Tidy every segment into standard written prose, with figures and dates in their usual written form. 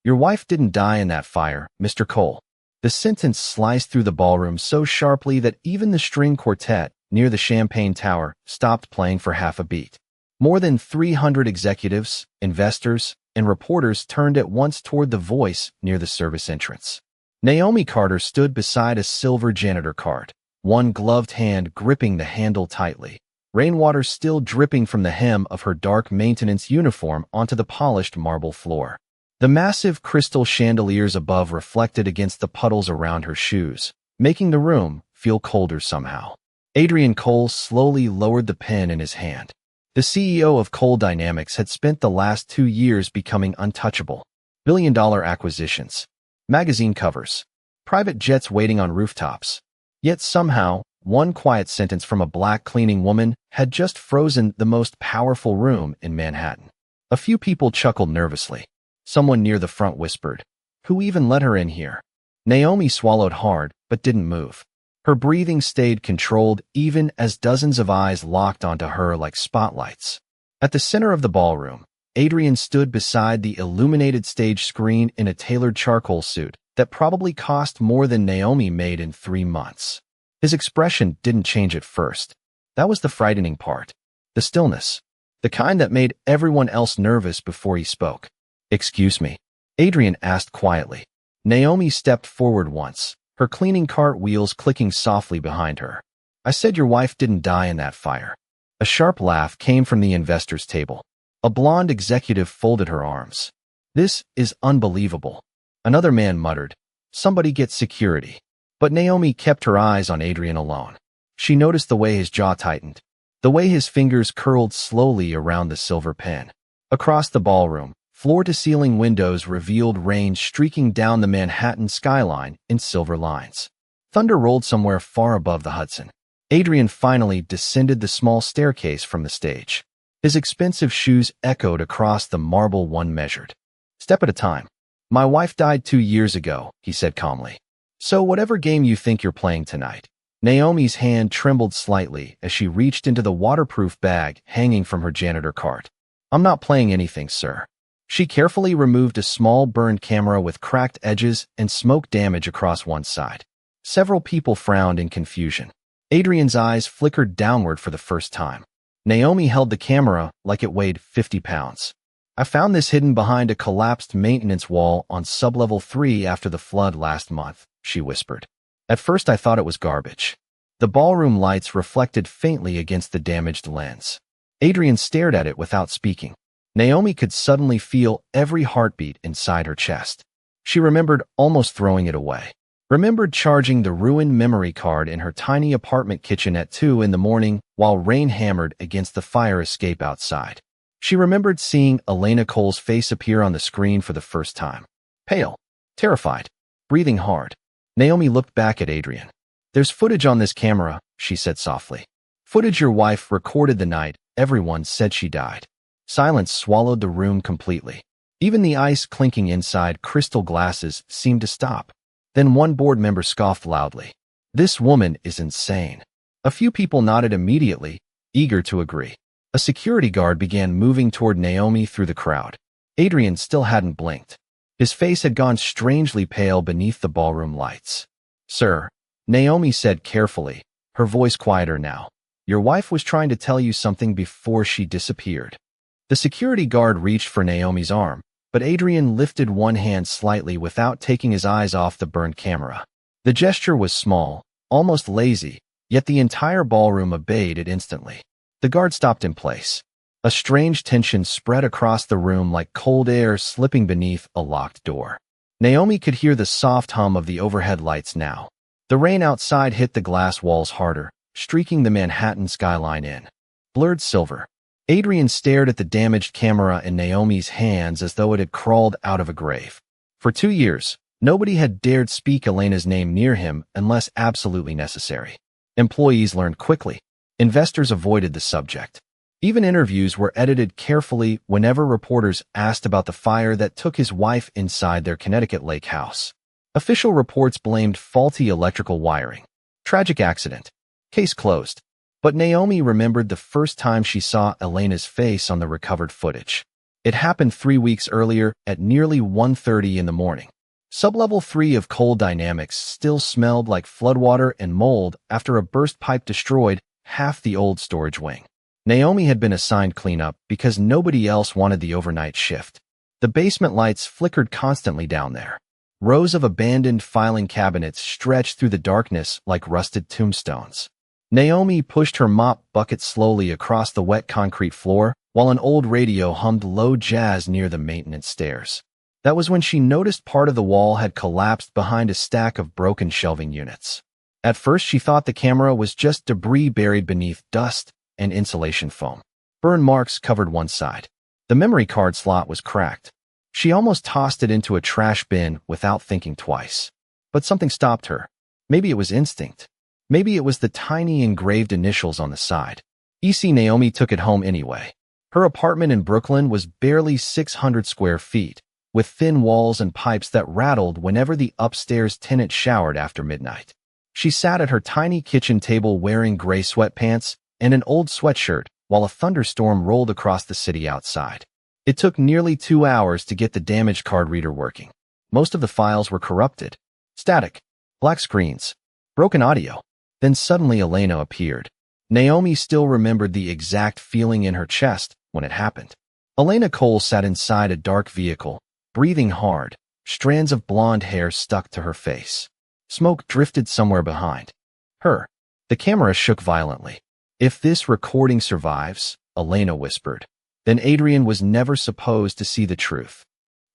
Your wife didn't die in that fire, Mr. Cole. The sentence sliced through the ballroom so sharply that even the string quartet near the Champagne Tower stopped playing for half a beat. More than 300 executives, investors, and reporters turned at once toward the voice near the service entrance. Naomi Carter stood beside a silver janitor cart, one gloved hand gripping the handle tightly, rainwater still dripping from the hem of her dark maintenance uniform onto the polished marble floor. The massive crystal chandeliers above reflected against the puddles around her shoes, making the room feel colder somehow. Adrian Cole slowly lowered the pen in his hand. The CEO of Cole Dynamics had spent the last 2 years becoming untouchable. Billion-dollar acquisitions, magazine covers, private jets waiting on rooftops. Yet somehow, one quiet sentence from a black cleaning woman had just frozen the most powerful room in Manhattan. A few people chuckled nervously. Someone near the front whispered, "Who even let her in here?" Naomi swallowed hard, but didn't move. Her breathing stayed controlled even as dozens of eyes locked onto her like spotlights. At the center of the ballroom, Adrian stood beside the illuminated stage screen in a tailored charcoal suit that probably cost more than Naomi made in 3 months. His expression didn't change at first. That was the frightening part. The stillness. The kind that made everyone else nervous before he spoke. "Excuse me," Adrian asked quietly. Naomi stepped forward once, her cleaning cart wheels clicking softly behind her. "I said your wife didn't die in that fire." A sharp laugh came from the investors' table. A blonde executive folded her arms. "This is unbelievable." Another man muttered, "Somebody get security." But Naomi kept her eyes on Adrian alone. She noticed the way his jaw tightened, the way his fingers curled slowly around the silver pen. Across the ballroom, floor-to-ceiling windows revealed rain streaking down the Manhattan skyline in silver lines. Thunder rolled somewhere far above the Hudson. Adrian finally descended the small staircase from the stage. His expensive shoes echoed across the marble one measured. "Step at a time. My wife died 2 years ago," he said calmly. "So whatever game you think you're playing tonight." Naomi's hand trembled slightly as she reached into the waterproof bag hanging from her janitor cart. "I'm not playing anything, sir." She carefully removed a small burned camera with cracked edges and smoke damage across one side. Several people frowned in confusion. Adrian's eyes flickered downward for the first time. Naomi held the camera like it weighed 50 pounds. "I found this hidden behind a collapsed maintenance wall on sublevel 3 after the flood last month," she whispered. "At first I thought it was garbage." The ballroom lights reflected faintly against the damaged lens. Adrian stared at it without speaking. Naomi could suddenly feel every heartbeat inside her chest. She remembered almost throwing it away. Remembered charging the ruined memory card in her tiny apartment kitchen at 2 in the morning while rain hammered against the fire escape outside. She remembered seeing Elena Cole's face appear on the screen for the first time. Pale, terrified, breathing hard. Naomi looked back at Adrian. "There's footage on this camera," she said softly. "Footage your wife recorded the night everyone said she died." Silence swallowed the room completely. Even the ice clinking inside crystal glasses seemed to stop. Then one board member scoffed loudly. "This woman is insane." A few people nodded immediately, eager to agree. A security guard began moving toward Naomi through the crowd. Adrian still hadn't blinked. His face had gone strangely pale beneath the ballroom lights. "Sir," Naomi said carefully, her voice quieter now, "your wife was trying to tell you something before she disappeared." The security guard reached for Naomi's arm, but Adrian lifted one hand slightly without taking his eyes off the burned camera. The gesture was small, almost lazy, yet the entire ballroom obeyed it instantly. The guard stopped in place. A strange tension spread across the room like cold air slipping beneath a locked door. Naomi could hear the soft hum of the overhead lights now. The rain outside hit the glass walls harder, streaking the Manhattan skyline in. Blurred silver. Adrian stared at the damaged camera in Naomi's hands as though it had crawled out of a grave. For 2 years, nobody had dared speak Elena's name near him unless absolutely necessary. Employees learned quickly. Investors avoided the subject. Even interviews were edited carefully whenever reporters asked about the fire that took his wife inside their Connecticut lake house. Official reports blamed faulty electrical wiring. Tragic accident. Case closed. But Naomi remembered the first time she saw Elena's face on the recovered footage. It happened 3 weeks earlier at nearly 1:30 in the morning. Sublevel 3 of Coal Dynamics still smelled like floodwater and mold after a burst pipe destroyed half the old storage wing. Naomi had been assigned cleanup because nobody else wanted the overnight shift. The basement lights flickered constantly down there. Rows of abandoned filing cabinets stretched through the darkness like rusted tombstones. Naomi pushed her mop bucket slowly across the wet concrete floor while an old radio hummed low jazz near the maintenance stairs. That was when she noticed part of the wall had collapsed behind a stack of broken shelving units. At first, she thought the camera was just debris buried beneath dust and insulation foam. Burn marks covered one side. The memory card slot was cracked. She almost tossed it into a trash bin without thinking twice. But something stopped her. Maybe it was instinct. Maybe it was the tiny engraved initials on the side. EC Naomi took it home anyway. Her apartment in Brooklyn was barely 600 square feet, with thin walls and pipes that rattled whenever the upstairs tenant showered after midnight. She sat at her tiny kitchen table wearing gray sweatpants and an old sweatshirt while a thunderstorm rolled across the city outside. It took nearly 2 hours to get the damaged card reader working. Most of the files were corrupted. Static. Black screens. Broken audio. Then suddenly Elena appeared. Naomi still remembered the exact feeling in her chest when it happened. Elena Cole sat inside a dark vehicle, breathing hard, strands of blonde hair stuck to her face. Smoke drifted somewhere behind her. The camera shook violently. If this recording survives, Elena whispered, then Adrian was never supposed to see the truth.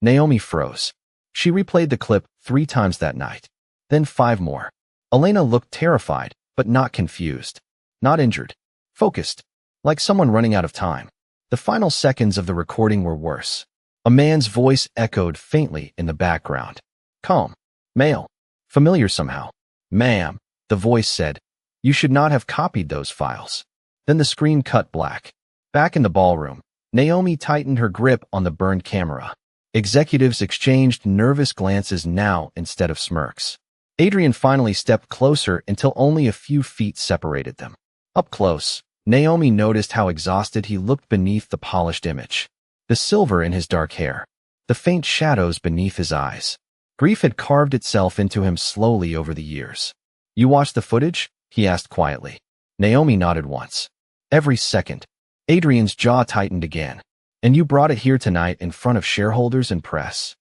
Naomi froze. She replayed the clip 3 times that night, then 5 more. Elena looked terrified, but not confused, not injured, focused, like someone running out of time. The final seconds of the recording were worse. A man's voice echoed faintly in the background. Calm. Male. Familiar somehow. Ma'am, the voice said, you should not have copied those files. Then the screen cut black. Back in the ballroom, Naomi tightened her grip on the burned camera. Executives exchanged nervous glances now instead of smirks. Adrian finally stepped closer until only a few feet separated them. Up close, Naomi noticed how exhausted he looked beneath the polished image. The silver in his dark hair. The faint shadows beneath his eyes. Grief had carved itself into him slowly over the years. You watched the footage? He asked quietly. Naomi nodded once. Every second. Adrian's jaw tightened again. And you brought it here tonight in front of shareholders and press.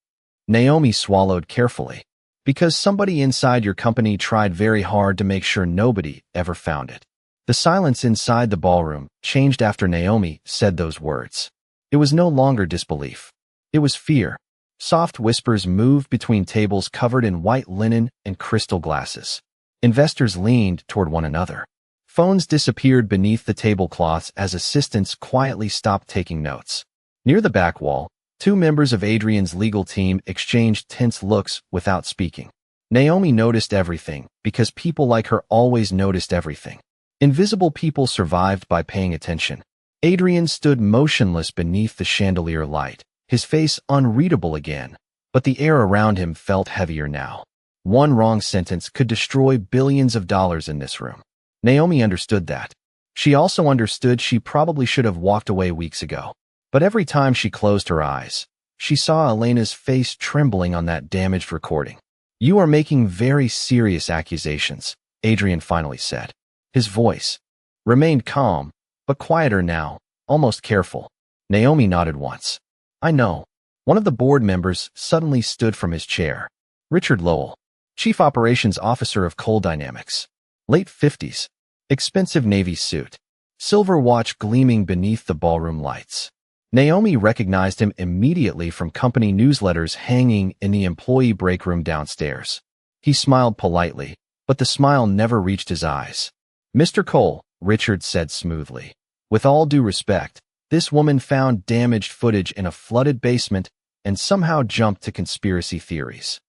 Naomi swallowed carefully. Because somebody inside your company tried very hard to make sure nobody ever found it. The silence inside the ballroom changed after Naomi said those words. It was no longer disbelief. It was fear. Soft whispers moved between tables covered in white linen and crystal glasses. Investors leaned toward one another. Phones disappeared beneath the tablecloths as assistants quietly stopped taking notes. Near the back wall, 2 members of Adrian's legal team exchanged tense looks without speaking. Naomi noticed everything because people like her always noticed everything. Invisible people survived by paying attention. Adrian stood motionless beneath the chandelier light, his face unreadable again, but the air around him felt heavier now. One wrong sentence could destroy billions of dollars in this room. Naomi understood that. She also understood she probably should have walked away weeks ago. But every time she closed her eyes, she saw Elena's face trembling on that damaged recording. You are making very serious accusations, Adrian finally said. His voice remained calm, but quieter now, almost careful. Naomi nodded once. I know. One of the board members suddenly stood from his chair. Richard Lowell, Chief Operations Officer of Coal Dynamics. Late 50s. Expensive navy suit. Silver watch gleaming beneath the ballroom lights. Naomi recognized him immediately from company newsletters hanging in the employee break room downstairs. He smiled politely, but the smile never reached his eyes. Mr. Cole, Richard said smoothly. With all due respect, this woman found damaged footage in a flooded basement and somehow jumped to conspiracy theories.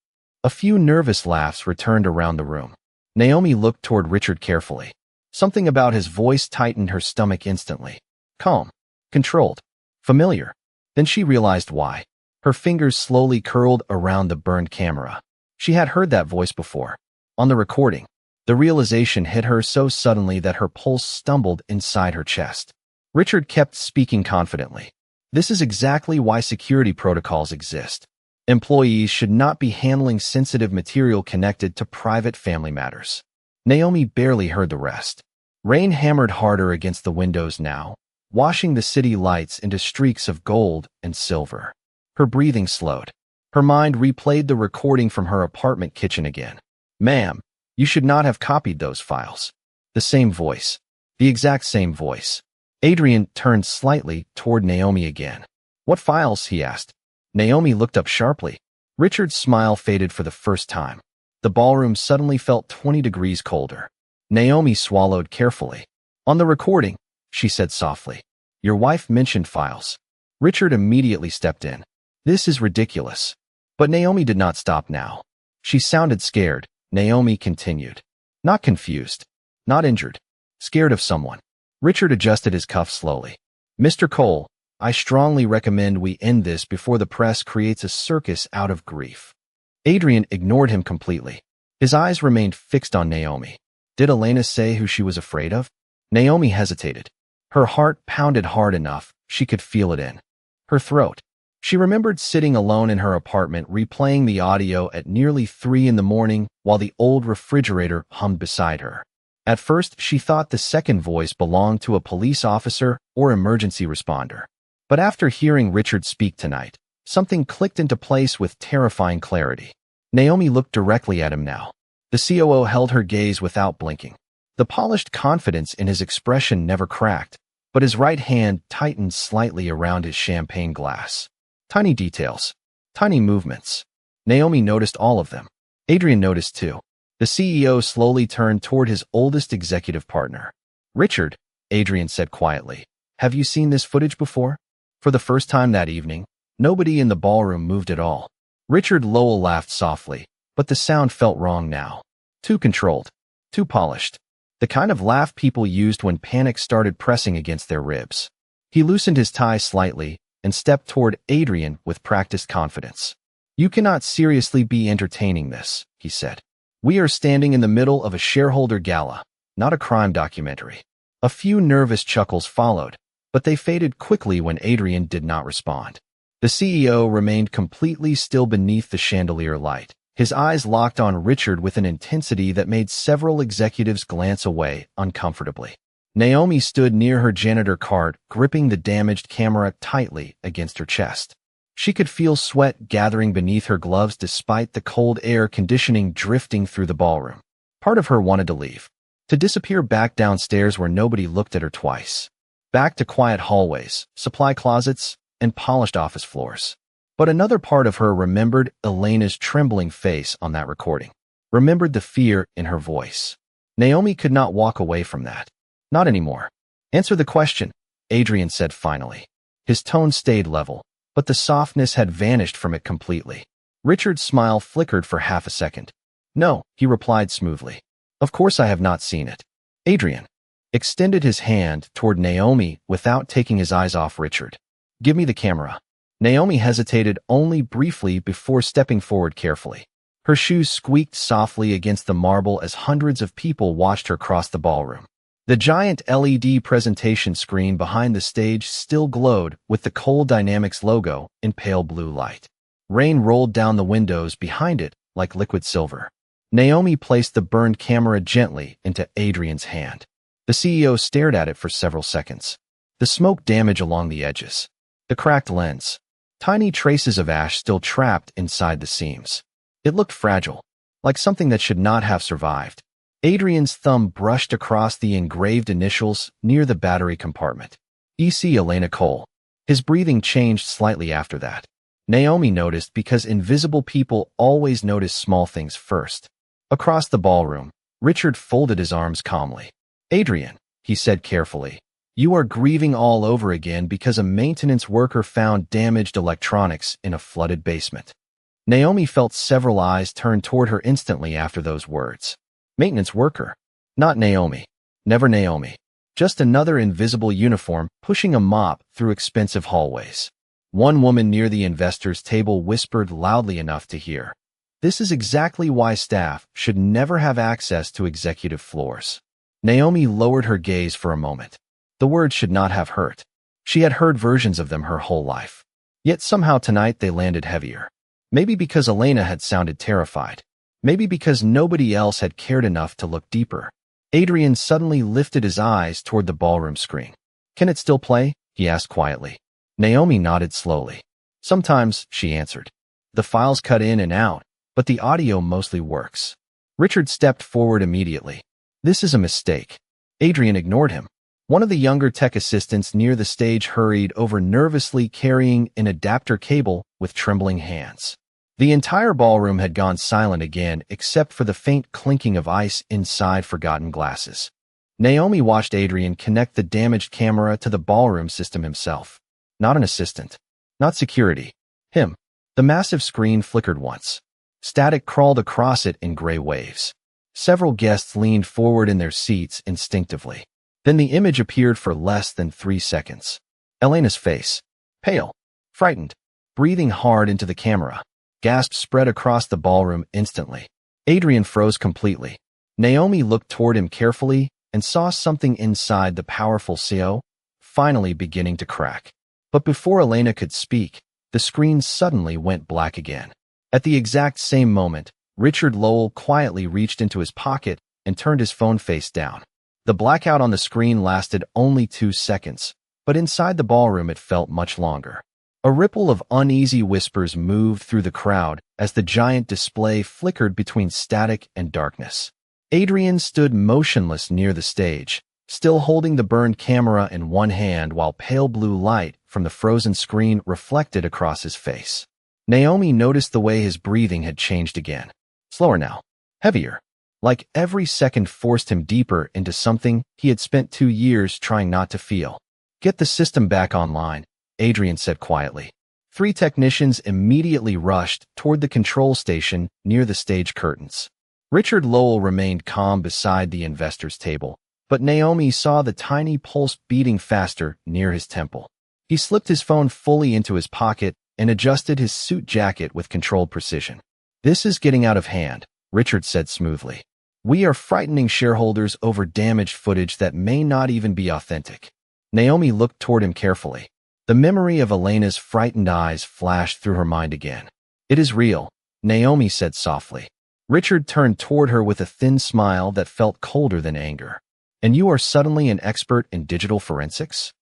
A few nervous laughs returned around the room. Naomi looked toward Richard carefully. Something about his voice tightened her stomach instantly. Calm. Controlled. Familiar. Then she realized why. Her fingers slowly curled around the burned camera. She had heard that voice before. On the recording. The realization hit her so suddenly that her pulse stumbled inside her chest. Richard kept speaking confidently. This is exactly why security protocols exist. Employees should not be handling sensitive material connected to private family matters. Naomi barely heard the rest. Rain hammered harder against the windows now, washing the city lights into streaks of gold and silver. Her breathing slowed. Her mind replayed the recording from her apartment kitchen again. "Ma'am, you should not have copied those files." The same voice. The exact same voice. Adrian turned slightly toward Naomi again. "What files?" he asked. Naomi looked up sharply. Richard's smile faded for the first time. The ballroom suddenly felt 20 degrees colder. Naomi swallowed carefully. "On the recording," she said softly. "Your wife mentioned files." Richard immediately stepped in. "This is ridiculous." But Naomi did not stop now. She sounded scared. Naomi continued. "Not confused. Not injured. Scared of someone." Richard adjusted his cuff slowly. "Mr. Cole, I strongly recommend we end this before the press creates a circus out of grief." Adrian ignored him completely. His eyes remained fixed on Naomi. Did Elena say who she was afraid of? Naomi hesitated. Her heart pounded hard enough she could feel it in her throat. She remembered sitting alone in her apartment replaying the audio at nearly 3 in the morning while the old refrigerator hummed beside her. At first, she thought the second voice belonged to a police officer or emergency responder. But after hearing Richard speak tonight, something clicked into place with terrifying clarity. Naomi looked directly at him now. The COO held her gaze without blinking. The polished confidence in his expression never cracked, but his right hand tightened slightly around his champagne glass. Tiny details. Tiny movements. Naomi noticed all of them. Adrian noticed too. The CEO slowly turned toward his oldest executive partner. "Richard," Adrian said quietly, "have you seen this footage before?" For the first time that evening, nobody in the ballroom moved at all. Richard Lowell laughed softly, but the sound felt wrong now. Too controlled. Too polished. The kind of laugh people used when panic started pressing against their ribs. He loosened his tie slightly and stepped toward Adrian with practiced confidence. "You cannot seriously be entertaining this," he said. "We are standing in the middle of a shareholder gala, not a crime documentary." A few nervous chuckles followed, but they faded quickly when Adrian did not respond. The CEO remained completely still beneath the chandelier light, his eyes locked on Richard with an intensity that made several executives glance away uncomfortably. Naomi stood near her janitor cart, gripping the damaged camera tightly against her chest. She could feel sweat gathering beneath her gloves despite the cold air conditioning drifting through the ballroom. Part of her wanted to leave, to disappear back downstairs where nobody looked at her twice. Back to quiet hallways, supply closets, and polished office floors. But another part of her remembered Elena's trembling face on that recording, remembered the fear in her voice. Naomi could not walk away from that. Not anymore. "Answer the question," Adrian said finally. His tone stayed level, but the softness had vanished from it completely. Richard's smile flickered for half a second. "No," he replied smoothly. "Of course I have not seen it." Adrian extended his hand toward Naomi without taking his eyes off Richard. "Give me the camera." Naomi hesitated only briefly before stepping forward carefully. Her shoes squeaked softly against the marble as hundreds of people watched her cross the ballroom. The giant LED presentation screen behind the stage still glowed with the Cole Dynamics logo in pale blue light. Rain rolled down the windows behind it like liquid silver. Naomi placed the burned camera gently into Adrian's hand. The CEO stared at it for several seconds. The smoke damage along the edges. The cracked lens. Tiny traces of ash still trapped inside the seams. It looked fragile, like something that should not have survived. Adrian's thumb brushed across the engraved initials near the battery compartment. E.C. Elena Cole. His breathing changed slightly after that. Naomi noticed because invisible people always notice small things first. Across the ballroom, Richard folded his arms calmly. "Adrian," he said carefully, "you are grieving all over again because a maintenance worker found damaged electronics in a flooded basement." Naomi felt several eyes turn toward her instantly after those words. Maintenance worker. Not Naomi. Never Naomi. Just another invisible uniform pushing a mop through expensive hallways. One woman near the investors' table whispered loudly enough to hear. "This is exactly why staff should never have access to executive floors." Naomi lowered her gaze for a moment. The words should not have hurt. She had heard versions of them her whole life. Yet somehow tonight they landed heavier. Maybe because Elena had sounded terrified. Maybe because nobody else had cared enough to look deeper. Adrian suddenly lifted his eyes toward the ballroom screen. "Can it still play?" he asked quietly. Naomi nodded slowly. "Sometimes," she answered. "The files cut in and out, but the audio mostly works." Richard stepped forward immediately. "This is a mistake." Adrian ignored him. One of the younger tech assistants near the stage hurried over nervously carrying an adapter cable with trembling hands. The entire ballroom had gone silent again except for the faint clinking of ice inside forgotten glasses. Naomi watched Adrian connect the damaged camera to the ballroom system himself. Not an assistant. Not security. Him. The massive screen flickered once. Static crawled across it in gray waves. Several guests leaned forward in their seats instinctively. Then the image appeared for less than 3 seconds. Elena's face. Pale. Frightened. Breathing hard into the camera. Gasps spread across the ballroom instantly. Adrian froze completely. Naomi looked toward him carefully and saw something inside the powerful CO finally beginning to crack. But before Elena could speak, the screen suddenly went black again. At the exact same moment, Richard Lowell quietly reached into his pocket and turned his phone face down. The blackout on the screen lasted only 2 seconds, but inside the ballroom it felt much longer. A ripple of uneasy whispers moved through the crowd as the giant display flickered between static and darkness. Adrian stood motionless near the stage, still holding the burned camera in one hand while pale blue light from the frozen screen reflected across his face. Naomi noticed the way his breathing had changed again. Slower now. Heavier. Like every second forced him deeper into something he had spent 2 years trying not to feel. "Get the system back online," Adrian said quietly. 3 technicians immediately rushed toward the control station near the stage curtains. Richard Lowell remained calm beside the investors' table, but Naomi saw the tiny pulse beating faster near his temple. He slipped his phone fully into his pocket and adjusted his suit jacket with controlled precision. "This is getting out of hand," Richard said smoothly. "We are frightening shareholders over damaged footage that may not even be authentic." Naomi looked toward him carefully. The memory of Elena's frightened eyes flashed through her mind again. "It is real," Naomi said softly. Richard turned toward her with a thin smile that felt colder than anger. "And you are suddenly an expert in digital forensics?"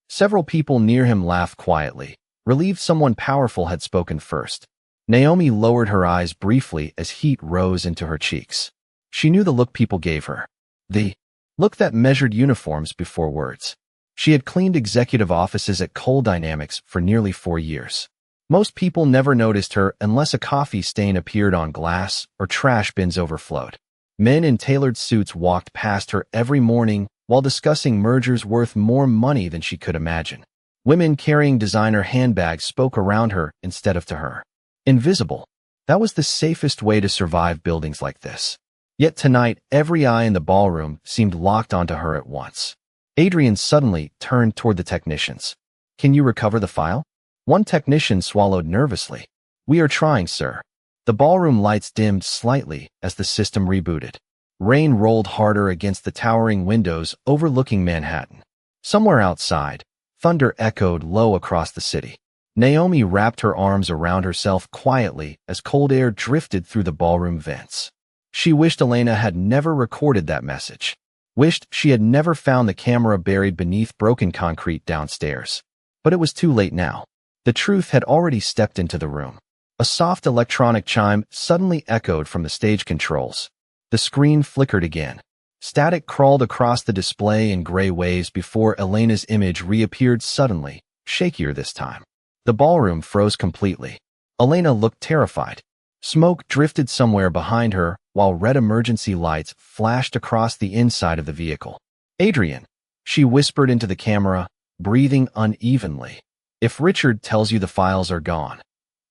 Several people near him laughed quietly, relieved someone powerful had spoken first. Naomi lowered her eyes briefly as heat rose into her cheeks. She knew the look people gave her. The look that measured uniforms before words. She had cleaned executive offices at Coal Dynamics for nearly 4 years. Most people never noticed her unless a coffee stain appeared on glass or trash bins overflowed. Men in tailored suits walked past her every morning while discussing mergers worth more money than she could imagine. Women carrying designer handbags spoke around her instead of to her. Invisible. That was the safest way to survive buildings like this. Yet tonight, every eye in the ballroom seemed locked onto her at once. Adrian suddenly turned toward the technicians. "Can you recover the file?" One technician swallowed nervously. "We are trying, sir." The ballroom lights dimmed slightly as the system rebooted. Rain rolled harder against the towering windows overlooking Manhattan. Somewhere outside, thunder echoed low across the city. Naomi wrapped her arms around herself quietly as cold air drifted through the ballroom vents. She wished Elena had never recorded that message. Wished she had never found the camera buried beneath broken concrete downstairs. But it was too late now. The truth had already stepped into the room. A soft electronic chime suddenly echoed from the stage controls. The screen flickered again. Static crawled across the display in gray waves before Elena's image reappeared suddenly, shakier this time. The ballroom froze completely. Elena looked terrified. Smoke drifted somewhere behind her while red emergency lights flashed across the inside of the vehicle. "Adrian," she whispered into the camera, breathing unevenly. "If Richard tells you the files are gone."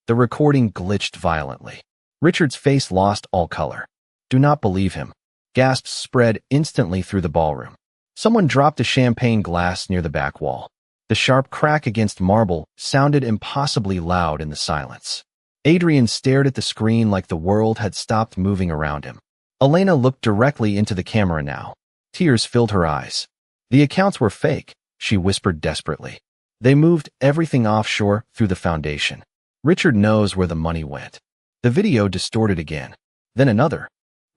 The recording glitched violently. Richard's face lost all color. "Do not believe him." Gasps spread instantly through the ballroom. Someone dropped a champagne glass near the back wall. The sharp crack against marble sounded impossibly loud in the silence. Adrian stared at the screen like the world had stopped moving around him. Elena looked directly into the camera now. Tears filled her eyes. "The accounts were fake," she whispered desperately. They moved everything offshore through the foundation. Richard knows where the money went. The video distorted again. Then another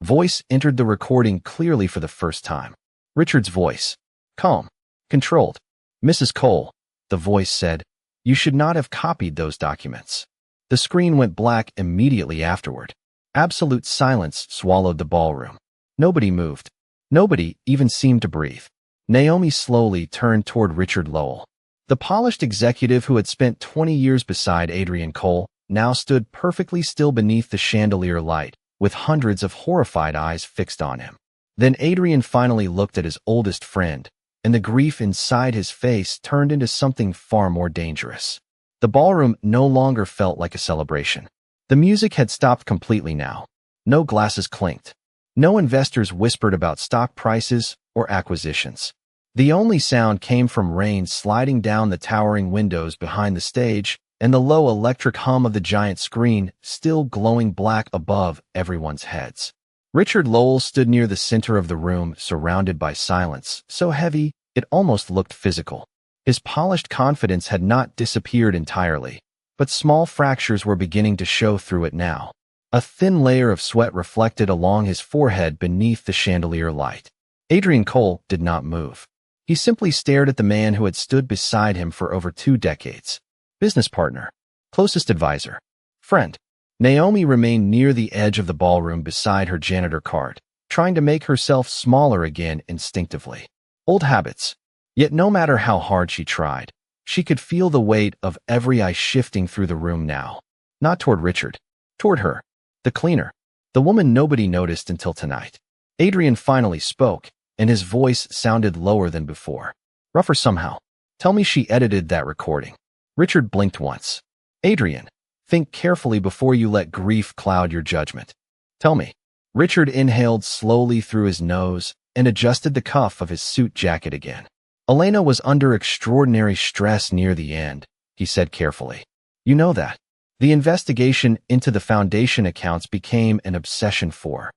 voice entered the recording clearly for the first time. Richard's voice. Calm. Controlled. Mrs. Cole, the voice said, you should not have copied those documents. The screen went black immediately afterward. Absolute silence swallowed the ballroom. Nobody moved. Nobody even seemed to breathe. Naomi slowly turned toward Richard Lowell. The polished executive who had spent 20 years beside Adrian Cole now stood perfectly still beneath the chandelier light, with hundreds of horrified eyes fixed on him. Then Adrian finally looked at his oldest friend, and the grief inside his face turned into something far more dangerous. The ballroom no longer felt like a celebration. The music had stopped completely now. No glasses clinked. No investors whispered about stock prices or acquisitions. The only sound came from rain sliding down the towering windows behind the stage and the low electric hum of the giant screen still glowing black above everyone's heads. Richard Lowell stood near the center of the room, surrounded by silence, so heavy it almost looked physical. His polished confidence had not disappeared entirely, but small fractures were beginning to show through it now. A thin layer of sweat reflected along his forehead beneath the chandelier light. Adrian Cole did not move. He simply stared at the man who had stood beside him for over 2 decades. Business partner, closest advisor, friend. Naomi remained near the edge of the ballroom beside her janitor cart, trying to make herself smaller again instinctively. Old habits. Yet no matter how hard she tried, she could feel the weight of every eye shifting through the room now. Not toward Richard. Toward her. The cleaner. The woman nobody noticed until tonight. Adrian finally spoke, and his voice sounded lower than before. Rougher somehow. Tell me she edited that recording. Richard blinked once. Adrian, think carefully before you let grief cloud your judgment. Tell me. Richard inhaled slowly through his nose and adjusted the cuff of his suit jacket again. Elena was under extraordinary stress near the end, he said carefully. You know that. The investigation into the foundation accounts became an obsession for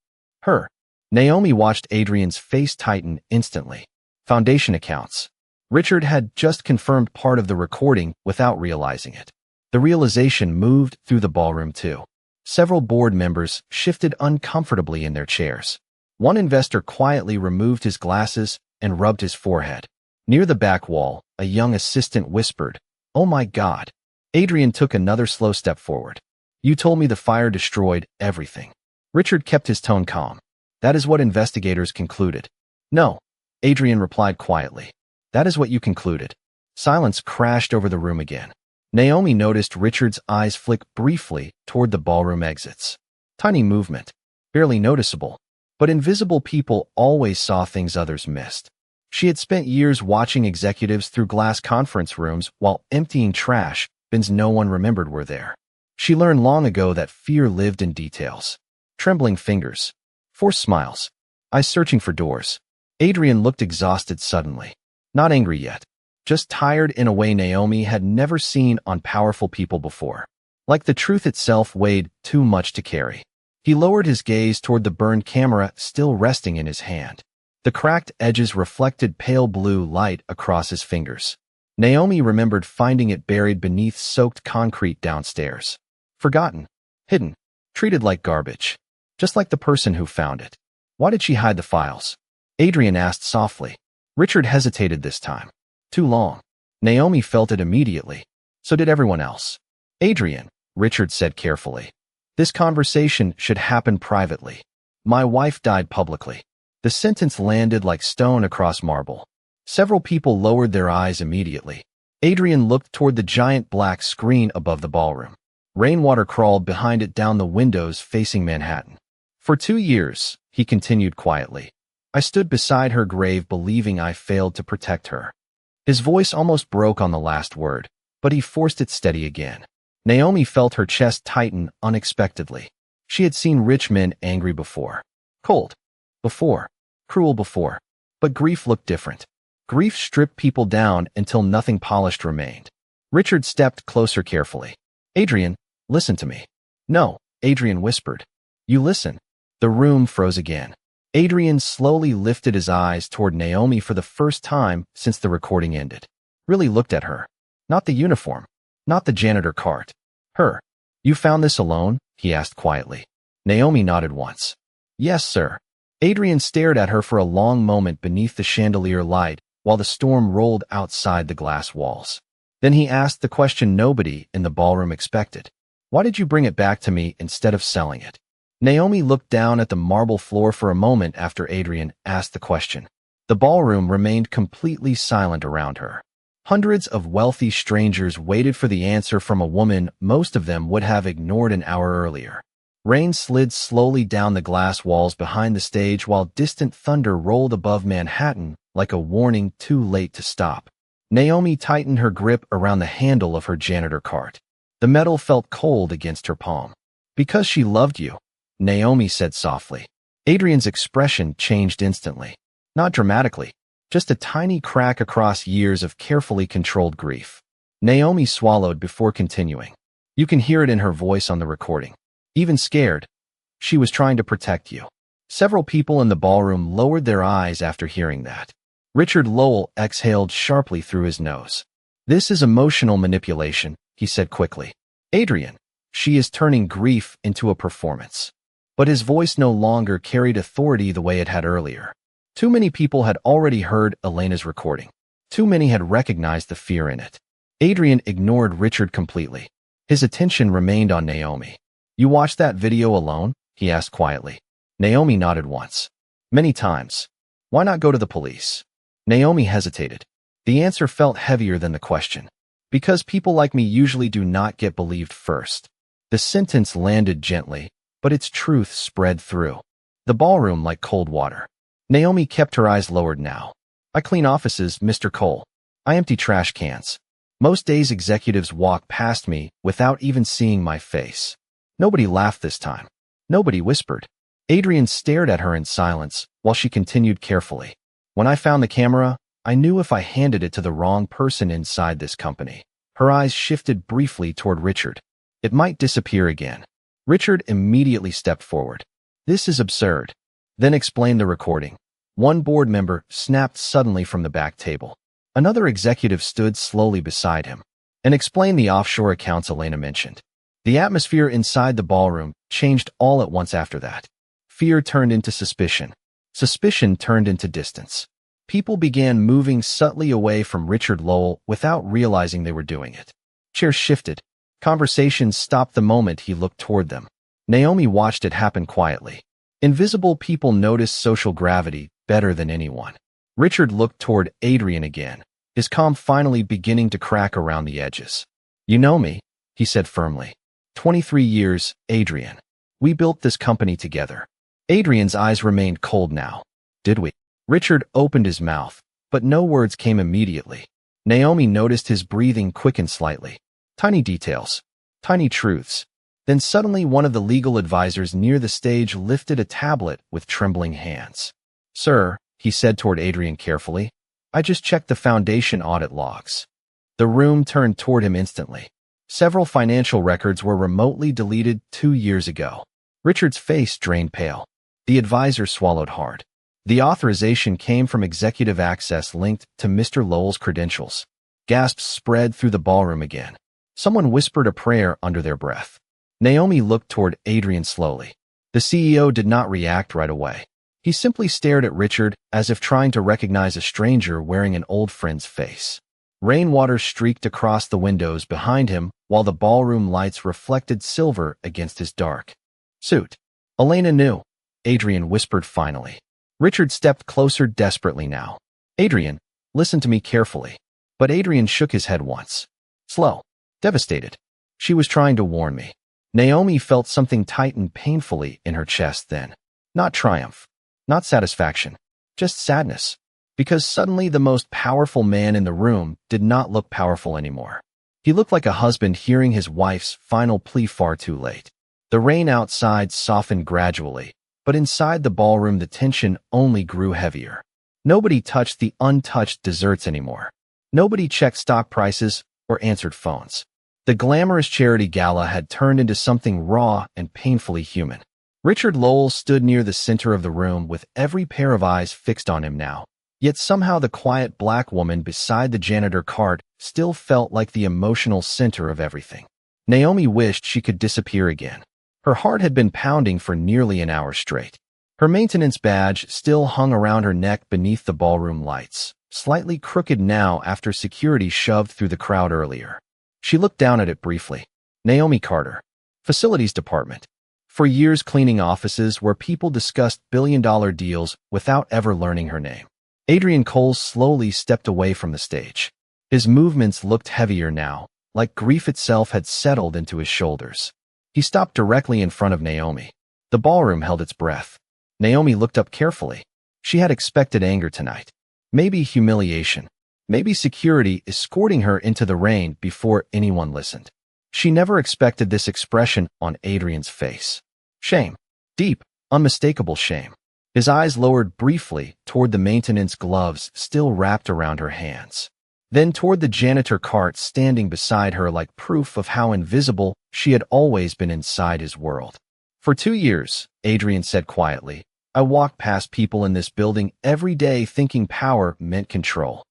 her. Naomi watched Adrian's face tighten instantly. Foundation accounts. Richard had just confirmed part of the recording without realizing it. The realization moved through the ballroom too. Several board members shifted uncomfortably in their chairs. One investor quietly removed his glasses and rubbed his forehead. Near the back wall, a young assistant whispered, "Oh my God." Adrian took another slow step forward. "You told me the fire destroyed everything." Richard kept his tone calm. "That is what investigators concluded." "No," Adrian replied quietly. "That is what you concluded." Silence crashed over the room again. Naomi noticed Richard's eyes flick briefly toward the ballroom exits. Tiny movement, barely noticeable, but invisible people always saw things others missed. She had spent years watching executives through glass conference rooms while emptying trash bins no one remembered were there. She learned long ago that fear lived in details. Trembling fingers, forced smiles, eyes searching for doors. Adrian looked exhausted suddenly. Not angry yet, just tired in a way Naomi had never seen on powerful people before. Like the truth itself weighed too much to carry. He lowered his gaze toward the burned camera still resting in his hand. The cracked edges reflected pale blue light across his fingers. Naomi remembered finding it buried beneath soaked concrete downstairs. Forgotten, hidden, treated like garbage. Just like the person who found it. Why did she hide the files? Adrian asked softly. Richard hesitated this time. Too long. Naomi felt it immediately. So did everyone else. Adrian, Richard said carefully. This conversation should happen privately. My wife died publicly. The sentence landed like stone across marble. Several people lowered their eyes immediately. Adrian looked toward the giant black screen above the ballroom. Rainwater crawled behind it down the windows facing Manhattan. For 2 years, he continued quietly, I stood beside her grave believing I failed to protect her. His voice almost broke on the last word, but he forced it steady again. Naomi felt her chest tighten unexpectedly. She had seen rich men angry before. Cold. Before. Cruel before. But grief looked different. Grief stripped people down until nothing polished remained. Richard stepped closer carefully. Adrian, listen to me. No, Adrian whispered. You listen. The room froze again. Adrian slowly lifted his eyes toward Naomi for the first time since the recording ended. Really looked at her. Not the uniform. Not the janitor cart. Her. You found this alone? He asked quietly. Naomi nodded once. Yes, sir. Adrian stared at her for a long moment beneath the chandelier light while the storm rolled outside the glass walls. Then he asked the question nobody in the ballroom expected. Why did you bring it back to me instead of selling it? Naomi looked down at the marble floor for a moment after Adrian asked the question. The ballroom remained completely silent around her. Hundreds of wealthy strangers waited for the answer from a woman most of them would have ignored an hour earlier. Rain slid slowly down the glass walls behind the stage while distant thunder rolled above Manhattan like a warning too late to stop. Naomi tightened her grip around the handle of her janitor cart. The metal felt cold against her palm. Because she loved you, Naomi said softly. Adrian's expression changed instantly. Not dramatically, just a tiny crack across years of carefully controlled grief. Naomi swallowed before continuing. You can hear it in her voice on the recording. Even scared, she was trying to protect you. Several people in the ballroom lowered their eyes after hearing that. Richard Lowell exhaled sharply through his nose. This is emotional manipulation, he said quickly. Adrian, she is turning grief into a performance. But his voice no longer carried authority the way it had earlier. Too many people had already heard Elena's recording. Too many had recognized the fear in it. Adrian ignored Richard completely. His attention remained on Naomi. You watched that video alone? He asked quietly. Naomi nodded once. Many times. Why not go to the police? Naomi hesitated. The answer felt heavier than the question. Because people like me usually do not get believed first. The sentence landed gently, but its truth spread through the ballroom like cold water. Naomi kept her eyes lowered now. I clean offices, Mr. Cole. I empty trash cans. Most days executives walk past me without even seeing my face. Nobody laughed this time. Nobody whispered. Adrian stared at her in silence while she continued carefully. When I found the camera, I knew if I handed it to the wrong person inside this company. Her eyes shifted briefly toward Richard. It might disappear again. Richard immediately stepped forward. This is absurd. Then explained the recording. One board member snapped suddenly from the back table. Another executive stood slowly beside him and explained the offshore accounts Elena mentioned. The atmosphere inside the ballroom changed all at once after that. Fear turned into suspicion. Suspicion turned into distance. People began moving subtly away from Richard Lowell without realizing they were doing it. Chairs shifted. Conversations stopped the moment he looked toward them. Naomi watched it happen quietly. Invisible people noticed social gravity better than anyone. Richard looked toward Adrian again, his calm finally beginning to crack around the edges. You know me, he said firmly. 23 years, Adrian. We built this company together. Adrian's eyes remained cold now. Did we? Richard opened his mouth, but no words came immediately. Naomi noticed his breathing quicken slightly. Tiny details. Tiny truths. Then suddenly one of the legal advisors near the stage lifted a tablet with trembling hands. Sir, he said toward Adrian carefully, I just checked the foundation audit logs. The room turned toward him instantly. Several financial records were remotely deleted 2 years ago. Richard's face drained pale. The advisor swallowed hard. The authorization came from executive access linked to Mr. Lowell's credentials. Gasps spread through the ballroom again. Someone whispered a prayer under their breath. Naomi looked toward Adrian slowly. The CEO did not react right away. He simply stared at Richard as if trying to recognize a stranger wearing an old friend's face. Rainwater streaked across the windows behind him while the ballroom lights reflected silver against his dark suit. Elena knew, Adrian whispered finally. Richard stepped closer desperately now. Adrian, listen to me carefully. But Adrian shook his head once. Slow. Devastated. She was trying to warn me. Naomi felt something tighten painfully in her chest then. Not triumph. Not satisfaction. Just sadness. Because suddenly the most powerful man in the room did not look powerful anymore. He looked like a husband hearing his wife's final plea far too late. The rain outside softened gradually, but inside the ballroom the tension only grew heavier. Nobody touched the untouched desserts anymore. Nobody checked stock prices or answered phones. The glamorous charity gala had turned into something raw and painfully human. Richard Lowell stood near the center of the room with every pair of eyes fixed on him now. Yet somehow the quiet black woman beside the janitor cart still felt like the emotional center of everything. Naomi wished she could disappear again. Her heart had been pounding for nearly an hour straight. Her maintenance badge still hung around her neck beneath the ballroom lights, slightly crooked now after security shoved through the crowd earlier. She looked down at it briefly. Naomi Carter. Facilities Department. For years cleaning offices where people discussed billion-dollar deals without ever learning her name. Adrian Cole slowly stepped away from the stage. His movements looked heavier now, like grief itself had settled into his shoulders. He stopped directly in front of Naomi. The ballroom held its breath. Naomi looked up carefully. She had expected anger tonight. Maybe humiliation. Maybe security escorting her into the rain before anyone listened. She never expected this expression on Adrian's face. Shame. Deep, unmistakable shame. His eyes lowered briefly toward the maintenance gloves still wrapped around her hands. Then toward the janitor cart standing beside her like proof of how invisible she had always been inside his world. For 2 years, Adrian said quietly, I walked past people in this building every day thinking power meant control.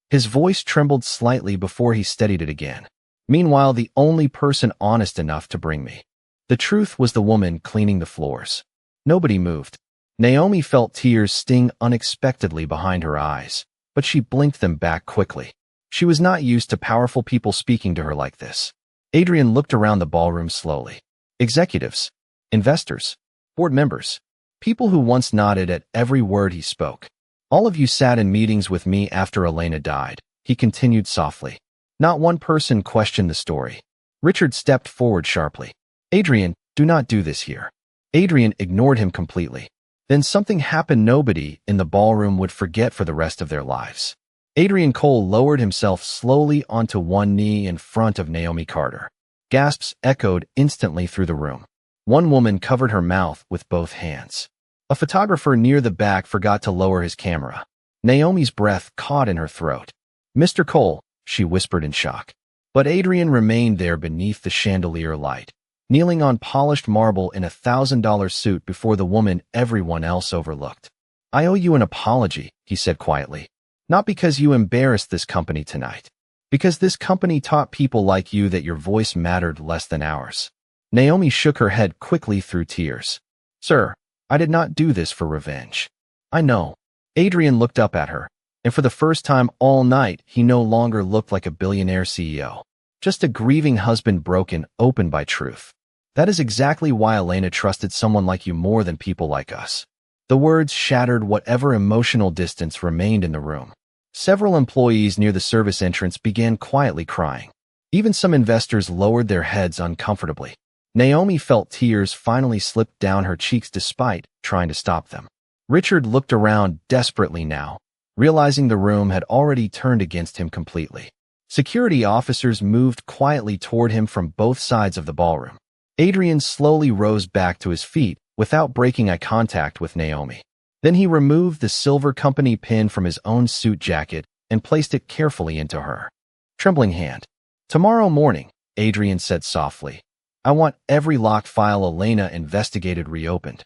His voice trembled slightly before he steadied it again. Meanwhile, the only person honest enough to bring me. The truth was the woman cleaning the floors. Nobody moved. Naomi felt tears sting unexpectedly behind her eyes, but she blinked them back quickly. She was not used to powerful people speaking to her like this. Adrian looked around the ballroom slowly. Executives, investors, board members, people who once nodded at every word he spoke. All of you sat in meetings with me after Elena died, he continued softly. Not one person questioned the story. Richard stepped forward sharply. Adrian, do not do this here. Adrian ignored him completely. Then something happened nobody in the ballroom would forget for the rest of their lives. Adrian Cole lowered himself slowly onto one knee in front of Naomi Carter. Gasps echoed instantly through the room. One woman covered her mouth with both hands. A photographer near the back forgot to lower his camera. Naomi's breath caught in her throat. Mr. Cole, she whispered in shock. But Adrian remained there beneath the chandelier light, kneeling on polished marble in a $1,000 suit before the woman everyone else overlooked. I owe you an apology, he said quietly. Not because you embarrassed this company tonight. Because this company taught people like you that your voice mattered less than ours. Naomi shook her head quickly through tears. Sir, I did not do this for revenge. I know. Adrian looked up at her, and for the first time all night, he no longer looked like a billionaire CEO. Just a grieving husband broken open by truth. That is exactly why Elena trusted someone like you more than people like us. The words shattered whatever emotional distance remained in the room. Several employees near the service entrance began quietly crying. Even some investors lowered their heads uncomfortably. Naomi felt tears finally slip down her cheeks despite trying to stop them. Richard looked around desperately now, realizing the room had already turned against him completely. Security officers moved quietly toward him from both sides of the ballroom. Adrian slowly rose back to his feet without breaking eye contact with Naomi. Then he removed the silver company pin from his own suit jacket and placed it carefully into her trembling hand. Tomorrow morning, Adrian said softly, I want every locked file Elena investigated reopened.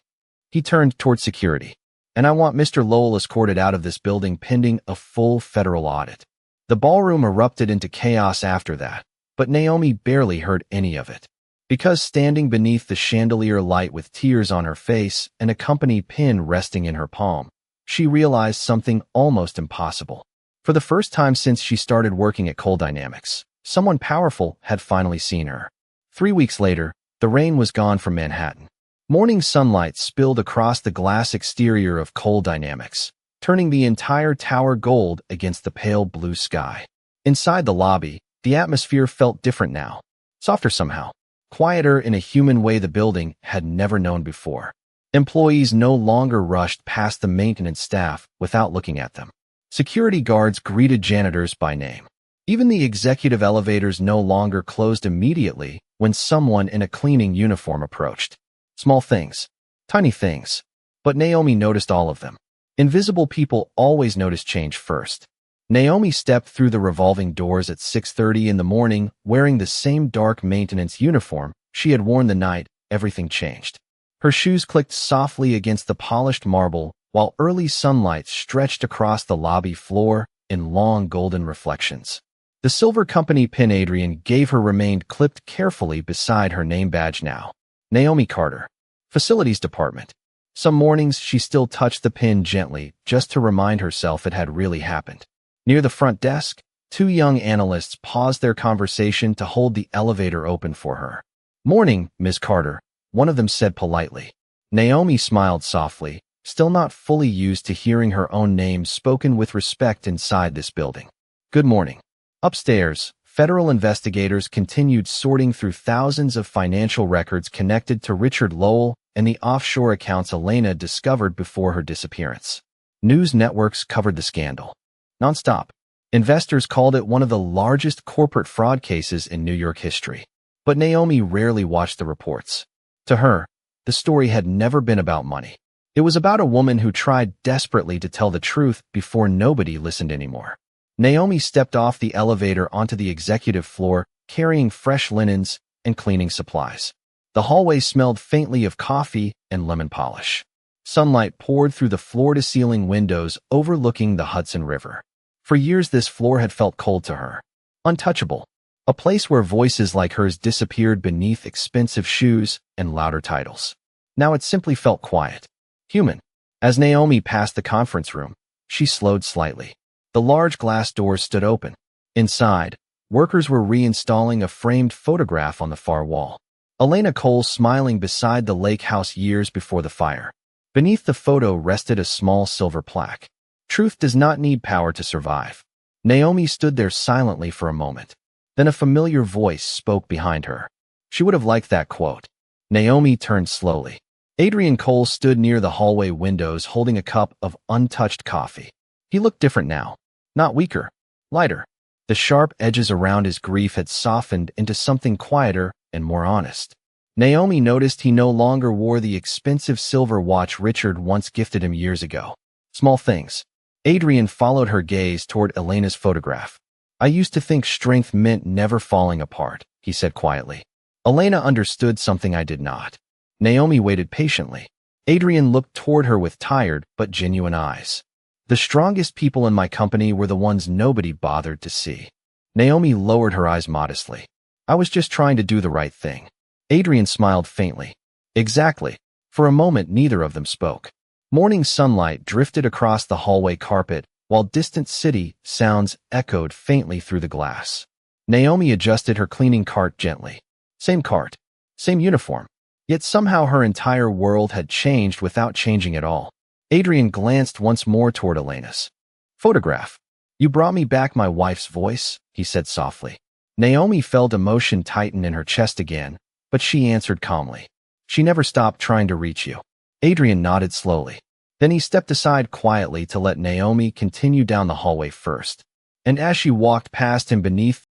He turned toward security. And I want Mr. Lowell escorted out of this building pending a full federal audit. The ballroom erupted into chaos after that, but Naomi barely heard any of it. Because standing beneath the chandelier light with tears on her face and a company pin resting in her palm, she realized something almost impossible. For the first time since she started working at Coal Dynamics, someone powerful had finally seen her. 3 weeks later, the rain was gone from Manhattan. Morning sunlight spilled across the glass exterior of Coal Dynamics, turning the entire tower gold against the pale blue sky. Inside the lobby, the atmosphere felt different now. Softer somehow. Quieter in a human way the building had never known before. Employees no longer rushed past the maintenance staff without looking at them. Security guards greeted janitors by name. Even the executive elevators no longer closed immediately when someone in a cleaning uniform approached. Small things. Tiny things. But Naomi noticed all of them. Invisible people always notice change first. Naomi stepped through the revolving doors at 6:30 in the morning, wearing the same dark maintenance uniform she had worn the night everything changed. Her shoes clicked softly against the polished marble, while early sunlight stretched across the lobby floor in long golden reflections. The silver company pin Adrian gave her remained clipped carefully beside her name badge now. Naomi Carter, Facilities Department. Some mornings she still touched the pin gently just to remind herself it had really happened. Near the front desk, two young analysts paused their conversation to hold the elevator open for her. "Morning, Ms. Carter," one of them said politely. Naomi smiled softly, still not fully used to hearing her own name spoken with respect inside this building. "Good morning." Upstairs, federal investigators continued sorting through thousands of financial records connected to Richard Lowell and the offshore accounts Elena discovered before her disappearance. News networks covered the scandal nonstop. Investors called it one of the largest corporate fraud cases in New York history. But Naomi rarely watched the reports. To her, the story had never been about money. It was about a woman who tried desperately to tell the truth before nobody listened anymore. Naomi stepped off the elevator onto the executive floor, carrying fresh linens and cleaning supplies. The hallway smelled faintly of coffee and lemon polish. Sunlight poured through the floor-to-ceiling windows overlooking the Hudson River. For years this floor had felt cold to her. Untouchable. A place where voices like hers disappeared beneath expensive shoes and louder titles. Now it simply felt quiet. Human. As Naomi passed the conference room, she slowed slightly. The large glass doors stood open. Inside, workers were reinstalling a framed photograph on the far wall. Elena Cole smiling beside the lake house years before the fire. Beneath the photo rested a small silver plaque. "Truth does not need power to survive." Naomi stood there silently for a moment. Then a familiar voice spoke behind her. She would have liked that quote. Naomi turned slowly. Adrian Cole stood near the hallway windows holding a cup of untouched coffee. He looked different now. Not weaker, lighter. The sharp edges around his grief had softened into something quieter and more honest. Naomi noticed he no longer wore the expensive silver watch Richard once gifted him years ago. Small things. Adrian followed her gaze toward Elena's photograph. "I used to think strength meant never falling apart," he said quietly. Elena understood something I did not. Naomi waited patiently. Adrian looked toward her with tired but genuine eyes. "The strongest people in my company were the ones nobody bothered to see." Naomi lowered her eyes modestly. "I was just trying to do the right thing." Adrian smiled faintly. "Exactly." For a moment, neither of them spoke. Morning sunlight drifted across the hallway carpet, while distant city sounds echoed faintly through the glass. Naomi adjusted her cleaning cart gently. Same cart, same uniform. Yet somehow her entire world had changed without changing at all. Adrian glanced once more toward Elena's photograph. "You brought me back my wife's voice," he said softly. Naomi felt emotion tighten in her chest again, but she answered calmly. "She never stopped trying to reach you." Adrian nodded slowly. Then he stepped aside quietly to let Naomi continue down the hallway first. And as she walked past him beneath